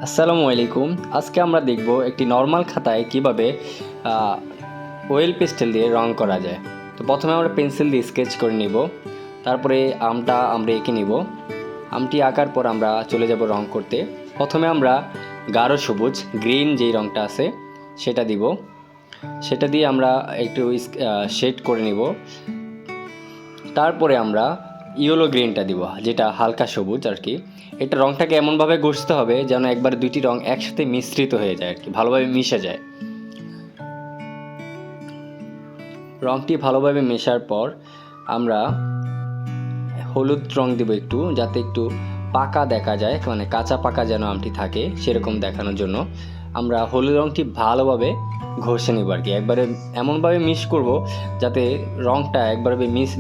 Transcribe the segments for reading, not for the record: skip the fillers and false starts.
আসসালামু আলাইকুম। আজকে আমরা দেখব একটি নরমাল খাতায় কিভাবে ওয়েল পেস্টেল দিয়ে রং করা যায়। তো প্রথমে আমরা পেন্সিল দিয়ে স্কেচ করে নিব, তারপরে আমরা এঁকে নিব। আমটি আঁকার পর আমরা চলে যাব রং করতে। প্রথমে আমরা গাঢ় সবুজ গ্রিন যেই রংটা আছে সেটা দিব, সেটা দিয়ে আমরা একটু শেড করে নিব। তারপরে আমরা ইয়েলো গ্রিনটা দিব, যেটা হালকা সবুজ আর কি। এটা রংটাকে এমনভাবে ঘষতে হবে যেন একবার দুইটি রং একসাথে মিশ্রিত হয়ে যায় আর কি, ভালোভাবে মিশে যায়। রংটি ভালোভাবে মেশার পর আমরা হলুদ রং দিব একটু, যাতে একটু পাকা দেখা যায়, মানে কাঁচা পাকা যেন আমটি থাকে সেরকম দেখানোর জন্য আমরা হলুদ রংটি ভালোভাবে ঘষে নিব আর কি। একবারে এমনভাবে মিক্স করব যাতে রংটা একবারে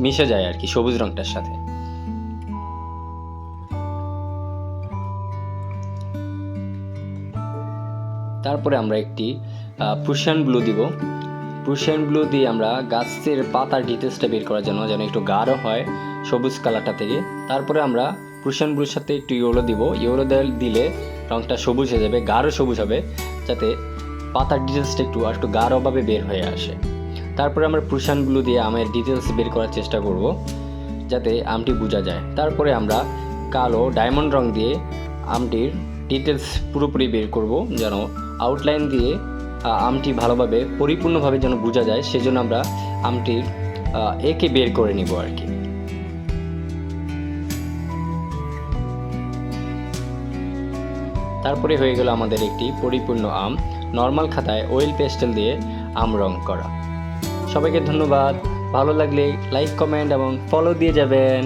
মিশে যায় আর কি সবুজ রংটার সাথে। তারপরে আমরা একটি প্রুশিয়ান ব্লু দিব। প্রুশিয়ান ব্লু দিয়ে আমরা গাছের পাতার ডিটেলসটা বের করার জন্য যেন একটু গাঢ় হয় সবুজ কালারটা থেকে। তারপরে আমরা প্রুশিয়ান ব্লুর সাথে একটু ইয়েলো দিব। ইয়েলো দিলে রংটা সবুজ হয়ে যাবে, গাঢ় সবুজ হবে, যাতে পাতার ডিটেলসটা একটু গাঢ়ভাবে বের হয়ে আসে। তারপরে আমরা প্রুশিয়ান ব্লু দিয়ে আমের ডিটেলস বের করার চেষ্টা করব যাতে আমটি বোঝা যায়। তারপরে আমরা কালো ডায়মন্ড রং দিয়ে আমটির ডিটেলস পুরোপুরি বের করব, যেন আউটলাইন দিয়ে আমটি ভালোভাবে পরিপূর্ণভাবে যেন বোঝা যায়, সেজন্য আমরা আমটির এঁকে বের করে নিব আর কি। তারপরে হয়ে গেল আমাদের একটি পরিপূর্ণ আম, নর্মাল খাতায় ওয়েল পেস্টেল দিয়ে আম রং করা। সবাইকে ধন্যবাদ। ভালো লাগলে লাইক, কমেন্ট এবং ফলো দিয়ে যাবেন।